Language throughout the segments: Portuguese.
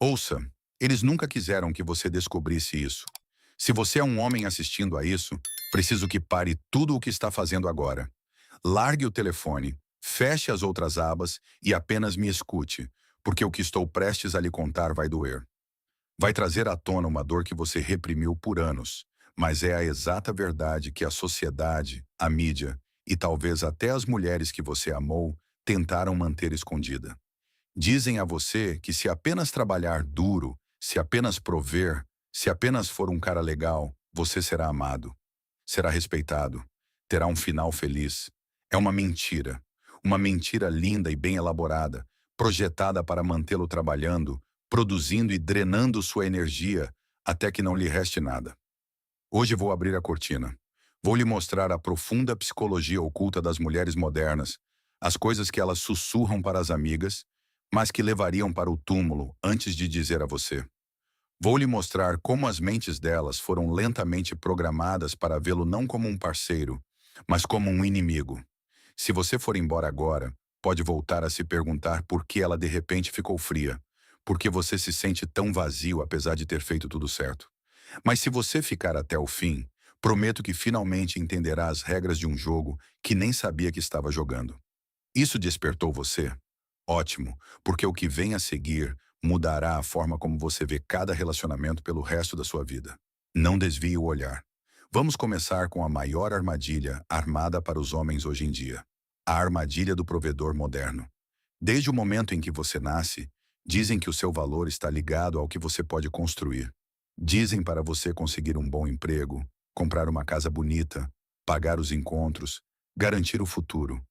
Ouça, eles nunca quiseram que você descobrisse isso. Se você é um homem assistindo a isso, preciso que pare tudo o que está fazendo agora. Largue o telefone, feche as outras abas e apenas me escute, porque o que estou prestes a lhe contar vai doer. Vai trazer à tona uma dor que você reprimiu por anos, mas é a exata verdade que a sociedade, a mídia e talvez até as mulheres que você amou tentaram manter escondida. Dizem a você que se apenas trabalhar duro, se apenas prover, se apenas for um cara legal, você será amado, será respeitado, terá um final feliz. É uma mentira. Uma mentira linda e bem elaborada, projetada para mantê-lo trabalhando, produzindo e drenando sua energia até que não lhe reste nada. Hoje vou abrir a cortina. Vou lhe mostrar a profunda psicologia oculta das mulheres modernas, as coisas que elas sussurram para as amigas, mas que levariam para o túmulo antes de dizer a você. Vou lhe mostrar como as mentes delas foram lentamente programadas para vê-lo não como um parceiro, mas como um inimigo. Se você for embora agora, pode voltar a se perguntar por que ela de repente ficou fria, por que você se sente tão vazio apesar de ter feito tudo certo. Mas se você ficar até o fim, prometo que finalmente entenderá as regras de um jogo que nem sabia que estava jogando. Isso despertou você? Ótimo, porque o que vem a seguir mudará a forma como você vê cada relacionamento pelo resto da sua vida. Não desvie o olhar. Vamos começar com a maior armadilha armada para os homens hoje em dia. A armadilha do provedor moderno. Desde o momento em que você nasce, dizem que o seu valor está ligado ao que você pode construir. Dizem para você conseguir um bom emprego, comprar uma casa bonita, pagar os encontros, garantir o futuro.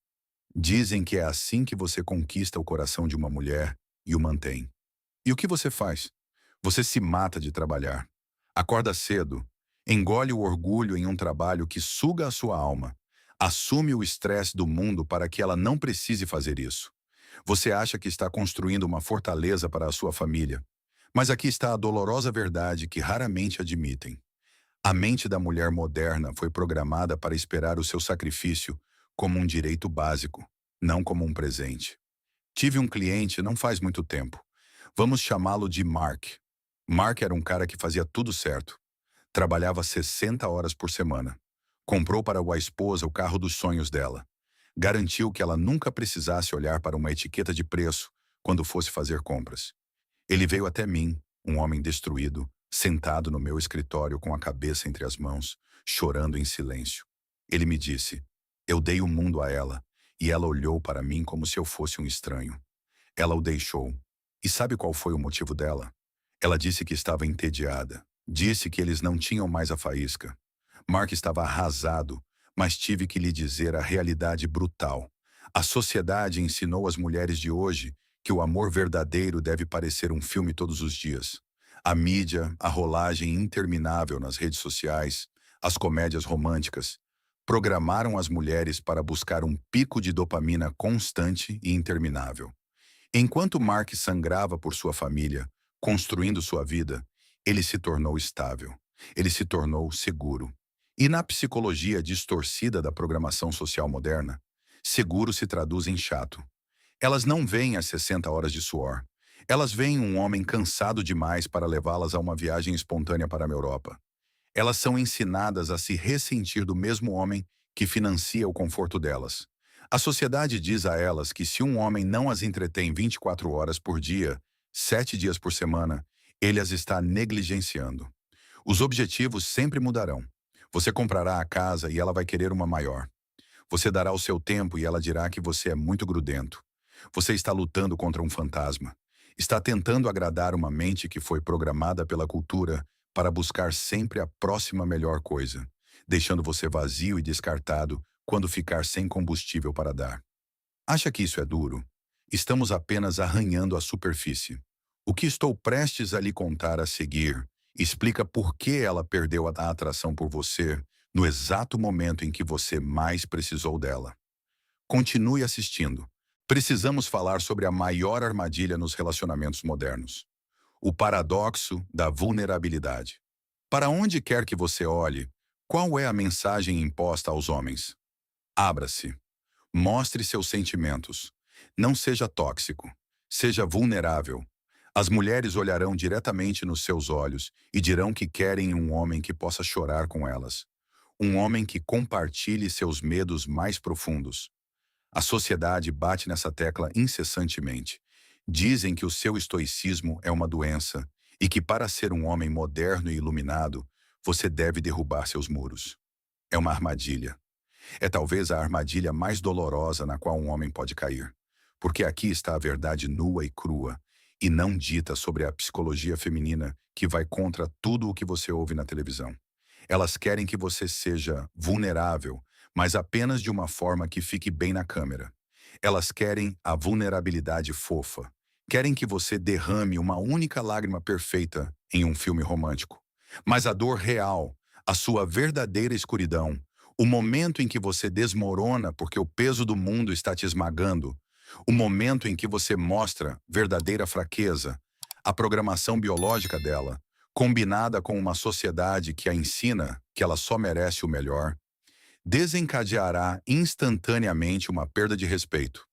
Dizem que é assim que você conquista o coração de uma mulher e o mantém. E o que você faz? Você se mata de trabalhar. Acorda cedo, engole o orgulho em um trabalho que suga a sua alma. Assume o estresse do mundo para que ela não precise fazer isso. Você acha que está construindo uma fortaleza para a sua família. Mas aqui está a dolorosa verdade que raramente admitem. A mente da mulher moderna foi programada para esperar o seu sacrifício como um direito básico, não como um presente. Tive um cliente não faz muito tempo. Vamos chamá-lo de Mark. Mark era um cara que fazia tudo certo. Trabalhava 60 horas por semana. Comprou para a esposa o carro dos sonhos dela. Garantiu que ela nunca precisasse olhar para uma etiqueta de preço quando fosse fazer compras. Ele veio até mim, um homem destruído, sentado no meu escritório com a cabeça entre as mãos, chorando em silêncio. Ele me disse: eu dei o mundo a ela, e ela olhou para mim como se eu fosse um estranho. Ela o deixou. E sabe qual foi o motivo dela? Ela disse que estava entediada. Disse que eles não tinham mais a faísca. Mark estava arrasado, mas tive que lhe dizer a realidade brutal. A sociedade ensinou às mulheres de hoje que o amor verdadeiro deve parecer um filme todos os dias. A mídia, a rolagem interminável nas redes sociais, as comédias românticas, programaram as mulheres para buscar um pico de dopamina constante e interminável. Enquanto Mark sangrava por sua família, construindo sua vida, ele se tornou estável. Ele se tornou seguro. E na psicologia distorcida da programação social moderna, seguro se traduz em chato. Elas não veem as 60 horas de suor. Elas veem um homem cansado demais para levá-las a uma viagem espontânea para a Europa. Elas são ensinadas a se ressentir do mesmo homem que financia o conforto delas. A sociedade diz a elas que se um homem não as entretém 24 horas por dia, 7 dias por semana, ele as está negligenciando. Os objetivos sempre mudarão. Você comprará a casa e ela vai querer uma maior. Você dará o seu tempo e ela dirá que você é muito grudento. Você está lutando contra um fantasma. Está tentando agradar uma mente que foi programada pela cultura para buscar sempre a próxima melhor coisa, deixando você vazio e descartado quando ficar sem combustível para dar. Acha que isso é duro? Estamos apenas arranhando a superfície. O que estou prestes a lhe contar a seguir explica por que ela perdeu a atração por você no exato momento em que você mais precisou dela. Continue assistindo. Precisamos falar sobre a maior armadilha nos relacionamentos modernos. O paradoxo da vulnerabilidade. Para onde quer que você olhe, qual é a mensagem imposta aos homens? Abra-se. Mostre seus sentimentos. Não seja tóxico. Seja vulnerável. As mulheres olharão diretamente nos seus olhos e dirão que querem um homem que possa chorar com elas. Um homem que compartilhe seus medos mais profundos. A sociedade bate nessa tecla incessantemente. Dizem que o seu estoicismo é uma doença e que para ser um homem moderno e iluminado, você deve derrubar seus muros. É uma armadilha. É talvez a armadilha mais dolorosa na qual um homem pode cair. Porque aqui está a verdade nua e crua, e não dita sobre a psicologia feminina que vai contra tudo o que você ouve na televisão. Elas querem que você seja vulnerável, mas apenas de uma forma que fique bem na câmera. Elas querem a vulnerabilidade fofa. Querem que você derrame uma única lágrima perfeita em um filme romântico. Mas a dor real, a sua verdadeira escuridão, o momento em que você desmorona porque o peso do mundo está te esmagando, o momento em que você mostra verdadeira fraqueza, a programação biológica dela, combinada com uma sociedade que a ensina que ela só merece o melhor, desencadeará instantaneamente uma perda de respeito.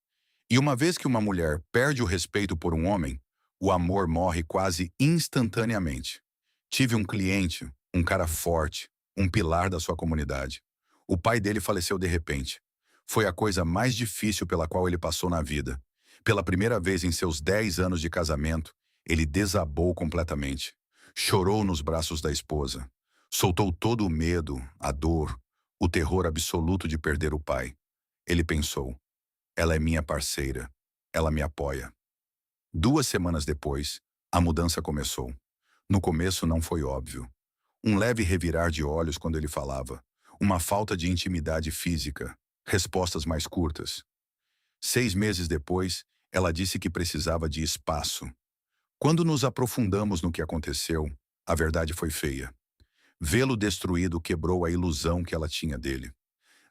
E uma vez que uma mulher perde o respeito por um homem, o amor morre quase instantaneamente. Tive um cliente, um cara forte, um pilar da sua comunidade. O pai dele faleceu de repente. Foi a coisa mais difícil pela qual ele passou na vida. Pela primeira vez em seus 10 anos de casamento, ele desabou completamente. Chorou nos braços da esposa. Soltou todo o medo, a dor, o terror absoluto de perder o pai. Ele pensou: ela é minha parceira. Ela me apoia. 2 semanas depois, a mudança começou. No começo não foi óbvio. Um leve revirar de olhos quando ele falava. Uma falta de intimidade física. Respostas mais curtas. 6 meses depois, ela disse que precisava de espaço. Quando nos aprofundamos no que aconteceu, a verdade foi feia. Vê-lo destruído quebrou a ilusão que ela tinha dele.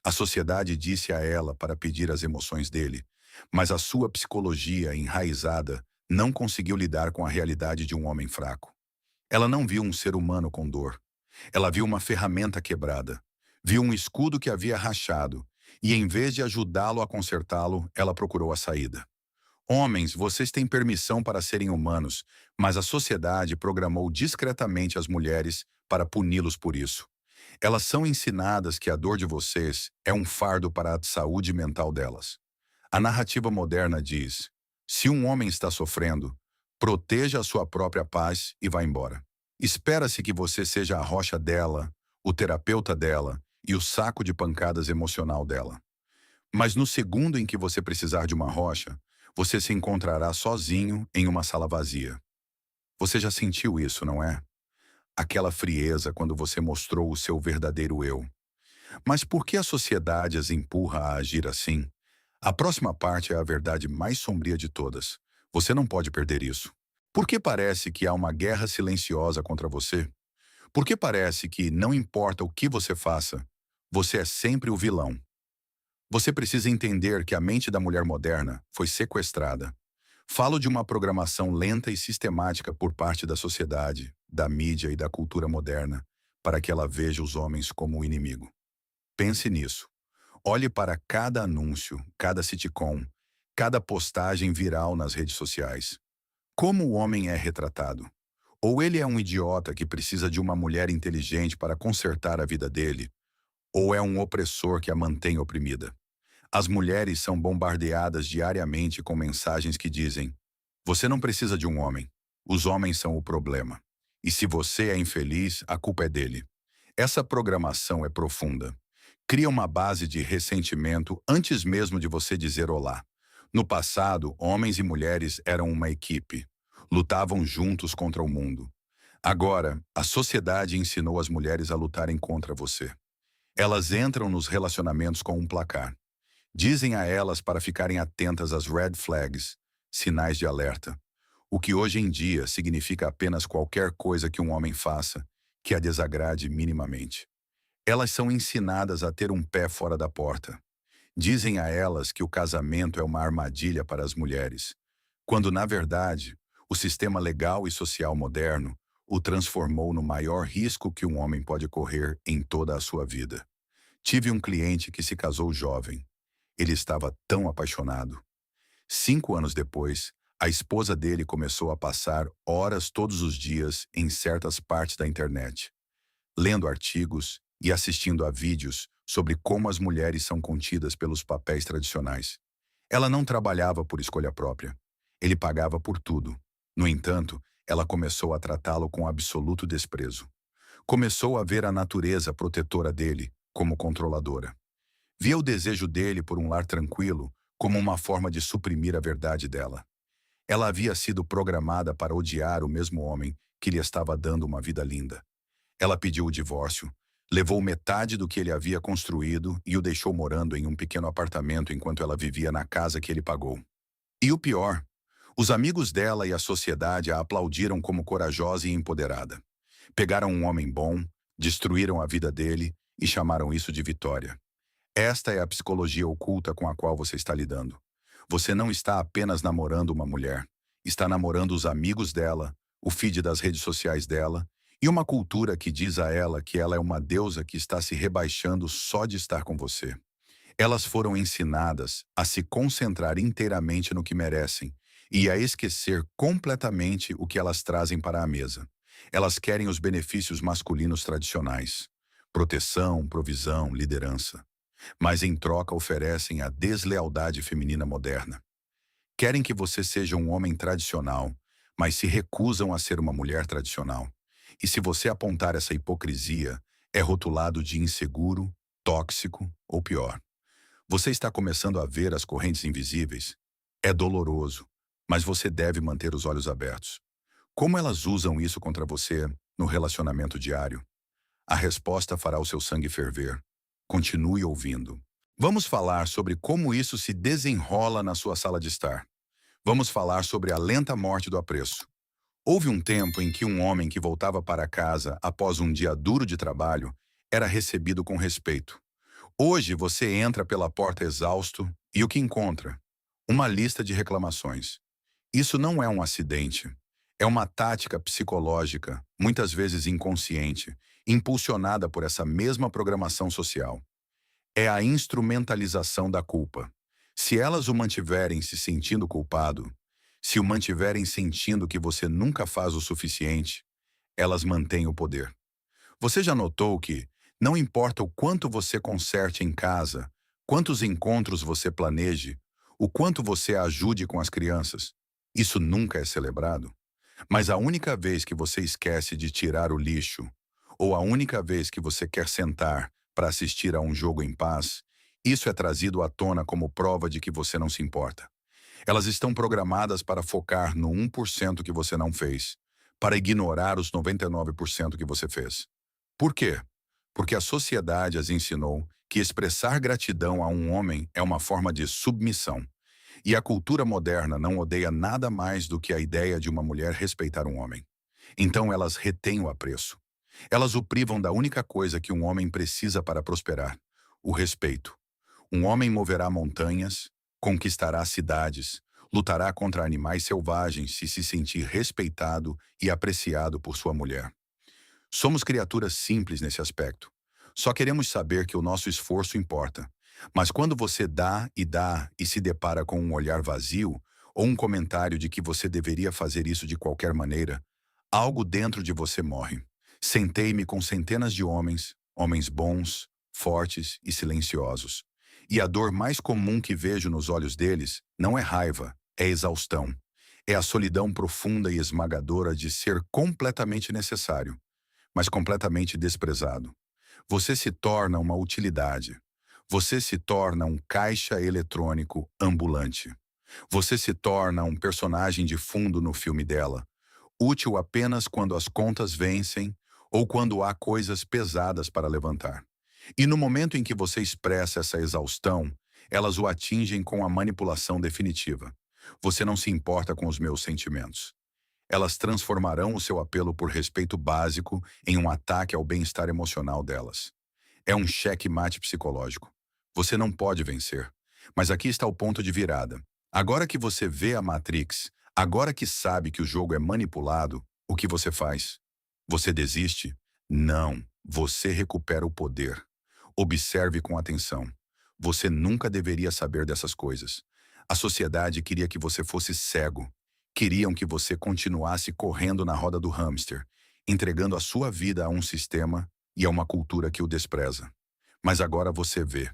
A sociedade disse a ela para pedir as emoções dele, mas a sua psicologia enraizada não conseguiu lidar com a realidade de um homem fraco. Ela não viu um ser humano com dor. Ela viu uma ferramenta quebrada. Viu um escudo que havia rachado, e em vez de ajudá-lo a consertá-lo, ela procurou a saída. Homens, vocês têm permissão para serem humanos, mas a sociedade programou discretamente as mulheres para puni-los por isso. Elas são ensinadas que a dor de vocês é um fardo para a saúde mental delas. A narrativa moderna diz: se um homem está sofrendo, proteja a sua própria paz e vá embora. Espera-se que você seja a rocha dela, o terapeuta dela e o saco de pancadas emocional dela. Mas no segundo em que você precisar de uma rocha, você se encontrará sozinho em uma sala vazia. Você já sentiu isso, não é? Aquela frieza quando você mostrou o seu verdadeiro eu. Mas por que a sociedade as empurra a agir assim? A próxima parte é a verdade mais sombria de todas. Você não pode perder isso. Por que parece que há uma guerra silenciosa contra você? Por que parece que, não importa o que você faça, você é sempre o vilão? Você precisa entender que a mente da mulher moderna foi sequestrada. Falo de uma programação lenta e sistemática por parte da sociedade, da mídia e da cultura moderna, para que ela veja os homens como o inimigo. Pense nisso. Olhe para cada anúncio, cada sitcom, cada postagem viral nas redes sociais. Como o homem é retratado? Ou ele é um idiota que precisa de uma mulher inteligente para consertar a vida dele, ou é um opressor que a mantém oprimida. As mulheres são bombardeadas diariamente com mensagens que dizem: você não precisa de um homem. Os homens são o problema. E se você é infeliz, a culpa é dele. Essa programação é profunda. Cria uma base de ressentimento antes mesmo de você dizer olá. No passado, homens e mulheres eram uma equipe. Lutavam juntos contra o mundo. Agora, a sociedade ensinou as mulheres a lutarem contra você. Elas entram nos relacionamentos com um placar. Dizem a elas para ficarem atentas às red flags, sinais de alerta, o que hoje em dia significa apenas qualquer coisa que um homem faça que a desagrade minimamente. Elas são ensinadas a ter um pé fora da porta. Dizem a elas que o casamento é uma armadilha para as mulheres, quando, na verdade, o sistema legal e social moderno o transformou no maior risco que um homem pode correr em toda a sua vida. Tive um cliente que se casou jovem. Ele estava tão apaixonado. 5 anos depois, A esposa dele começou a passar horas todos os dias em certas partes da internet, lendo artigos e assistindo a vídeos sobre como as mulheres são contidas pelos papéis tradicionais. Ela não trabalhava por escolha própria. Ele pagava por tudo. No entanto, ela começou a tratá-lo com absoluto desprezo. Começou a ver a natureza protetora dele como controladora. Via o desejo dele por um lar tranquilo como uma forma de suprimir a verdade dela. Ela havia sido programada para odiar o mesmo homem que lhe estava dando uma vida linda. Ela pediu o divórcio, levou metade do que ele havia construído e o deixou morando em um pequeno apartamento enquanto ela vivia na casa que ele pagou. E o pior, os amigos dela e a sociedade a aplaudiram como corajosa e empoderada. Pegaram um homem bom, destruíram a vida dele e chamaram isso de vitória. Esta é a psicologia oculta com a qual você está lidando. Você não está apenas namorando uma mulher, está namorando os amigos dela, o feed das redes sociais dela e uma cultura que diz a ela que ela é uma deusa que está se rebaixando só de estar com você. Elas foram ensinadas a se concentrar inteiramente no que merecem e a esquecer completamente o que elas trazem para a mesa. Elas querem os benefícios masculinos tradicionais: proteção, provisão, liderança. Mas em troca oferecem a deslealdade feminina moderna. Querem que você seja um homem tradicional, mas se recusam a ser uma mulher tradicional. E se você apontar essa hipocrisia, é rotulado de inseguro, tóxico ou pior. Você está começando a ver as correntes invisíveis? É doloroso, mas você deve manter os olhos abertos. Como elas usam isso contra você no relacionamento diário? A resposta fará o seu sangue ferver. Continue ouvindo. Vamos falar sobre como isso se desenrola na sua sala de estar. Vamos falar sobre a lenta morte do apreço. Houve um tempo em que um homem que voltava para casa após um dia duro de trabalho era recebido com respeito. Hoje você entra pela porta exausto e o que encontra? Uma lista de reclamações. Isso não é um acidente. É uma tática psicológica, muitas vezes inconsciente, impulsionada por essa mesma programação social. É a instrumentalização da culpa. Se elas o mantiverem se sentindo culpado, se o mantiverem sentindo que você nunca faz o suficiente, elas mantêm o poder. Você já notou que, não importa o quanto você conserte em casa, quantos encontros você planeje, o quanto você ajude com as crianças, isso nunca é celebrado? Mas a única vez que você esquece de tirar o lixo, ou a única vez que você quer sentar para assistir a um jogo em paz, isso é trazido à tona como prova de que você não se importa. Elas estão programadas para focar no 1% que você não fez, para ignorar os 99% que você fez. Por quê? Porque a sociedade as ensinou que expressar gratidão a um homem é uma forma de submissão. E a cultura moderna não odeia nada mais do que a ideia de uma mulher respeitar um homem. Então elas retêm o apreço. Elas o privam da única coisa que um homem precisa para prosperar: o respeito. Um homem moverá montanhas, conquistará cidades, lutará contra animais selvagens se sentir respeitado e apreciado por sua mulher. Somos criaturas simples nesse aspecto. Só queremos saber que o nosso esforço importa. Mas quando você dá e se depara com um olhar vazio ou um comentário de que você deveria fazer isso de qualquer maneira, algo dentro de você morre. Sentei-me com centenas de homens, homens bons, fortes e silenciosos. E a dor mais comum que vejo nos olhos deles não é raiva, é exaustão. É a solidão profunda e esmagadora de ser completamente necessário, mas completamente desprezado. Você se torna uma utilidade. Você se torna um caixa eletrônico ambulante. Você se torna um personagem de fundo no filme dela, útil apenas quando as contas vencem ou quando há coisas pesadas para levantar. E no momento em que você expressa essa exaustão, elas o atingem com a manipulação definitiva. Você não se importa com os meus sentimentos. Elas transformarão o seu apelo por respeito básico em um ataque ao bem-estar emocional delas. É um cheque-mate psicológico. Você não pode vencer. Mas aqui está o ponto de virada. Agora que você vê a Matrix, agora que sabe que o jogo é manipulado, o que você faz? Você desiste? Não. Você recupera o poder. Observe com atenção. Você nunca deveria saber dessas coisas. A sociedade queria que você fosse cego, Queriam que você continuasse correndo na roda do hamster, entregando a sua vida a um sistema e a uma cultura que o despreza. Mas agora você vê.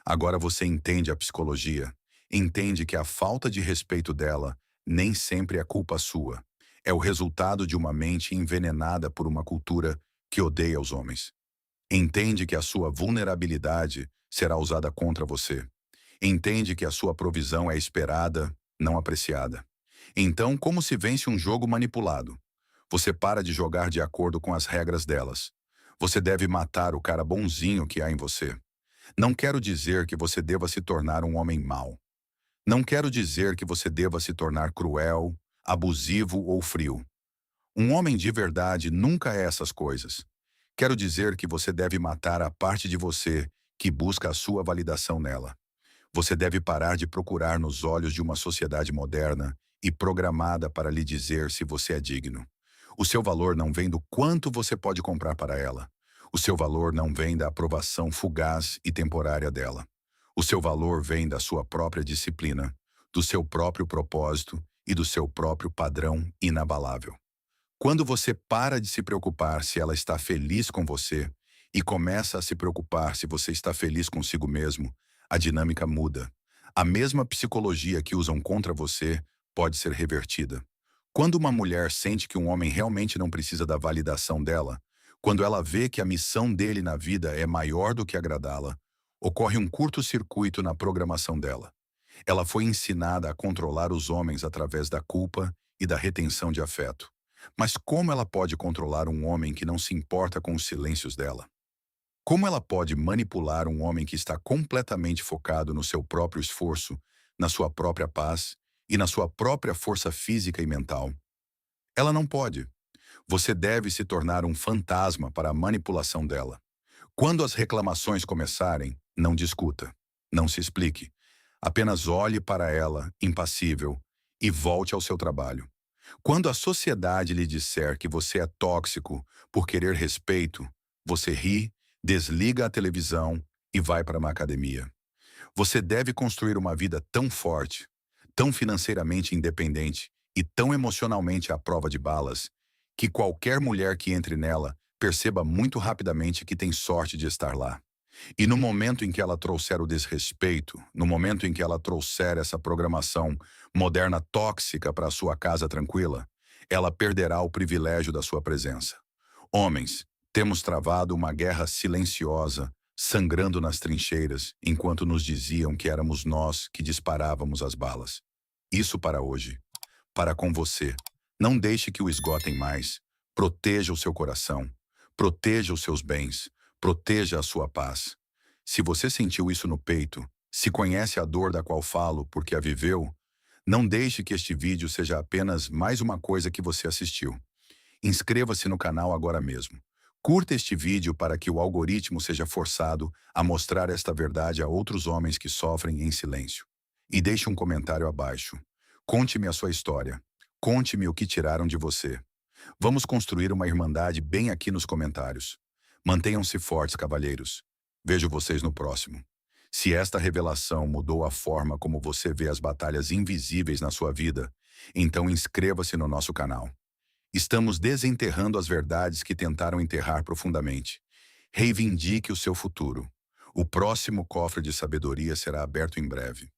Agora você entende a psicologia. Entende que a falta de respeito dela nem sempre é culpa sua. É o resultado de uma mente envenenada por uma cultura que odeia os homens. Entende que a sua vulnerabilidade será usada contra você. Entende que a sua provisão é esperada, não apreciada. Então, como se vence um jogo manipulado? Você para de jogar de acordo com as regras delas. Você deve matar o cara bonzinho que há em você. Não quero dizer que você deva se tornar um homem mau. Não quero dizer que você deva se tornar cruel, abusivo ou frio. Um homem de verdade nunca é essas coisas. Quero dizer que você deve matar a parte de você que busca a sua validação nela. Você deve parar de procurar nos olhos de uma sociedade moderna e programada para lhe dizer se você é digno. O seu valor não vem do quanto você pode comprar para ela. O seu valor não vem da aprovação fugaz e temporária dela. O seu valor vem da sua própria disciplina, do seu próprio propósito e do seu próprio padrão inabalável. Quando você para de se preocupar se ela está feliz com você e começa a se preocupar se você está feliz consigo mesmo, a dinâmica muda. A mesma psicologia que usam contra você pode ser revertida. Quando uma mulher sente que um homem realmente não precisa da validação dela, quando ela vê que a missão dele na vida é maior do que agradá-la, ocorre um curto-circuito na programação dela. Ela foi ensinada a controlar os homens através da culpa e da retenção de afeto. Mas como ela pode controlar um homem que não se importa com os silêncios dela? Como ela pode manipular um homem que está completamente focado no seu próprio esforço, na sua própria paz e na sua própria força física e mental? Ela não pode. Você deve se tornar um fantasma para a manipulação dela. Quando as reclamações começarem, não discuta. Não se explique. Apenas olhe para ela, impassível, e volte ao seu trabalho. Quando a sociedade lhe disser que você é tóxico por querer respeito, você ri, desliga a televisão e vai para uma academia. Você deve construir uma vida tão forte, tão financeiramente independente e tão emocionalmente à prova de balas, que qualquer mulher que entre nela perceba muito rapidamente que tem sorte de estar lá. E no momento em que ela trouxer o desrespeito, no momento em que ela trouxer essa programação moderna tóxica para a sua casa tranquila, ela perderá o privilégio da sua presença. Homens, temos travado uma guerra silenciosa, sangrando nas trincheiras, enquanto nos diziam que éramos nós que disparávamos as balas. Isso para hoje. Para com você. Não deixe que o esgotem mais. Proteja o seu coração. Proteja os seus bens. Proteja a sua paz. Se você sentiu isso no peito, se conhece a dor da qual falo porque a viveu, não deixe que este vídeo seja apenas mais uma coisa que você assistiu. Inscreva-se no canal agora mesmo. Curta este vídeo para que o algoritmo seja forçado a mostrar esta verdade a outros homens que sofrem em silêncio. E deixe um comentário abaixo. Conte-me a sua história. Conte-me o que tiraram de você. Vamos construir uma irmandade bem aqui nos comentários. Mantenham-se fortes, cavalheiros. Vejo vocês no próximo. Se esta revelação mudou a forma como você vê as batalhas invisíveis na sua vida, então inscreva-se no nosso canal. Estamos desenterrando as verdades que tentaram enterrar profundamente. Reivindique o seu futuro. O próximo cofre de sabedoria será aberto em breve.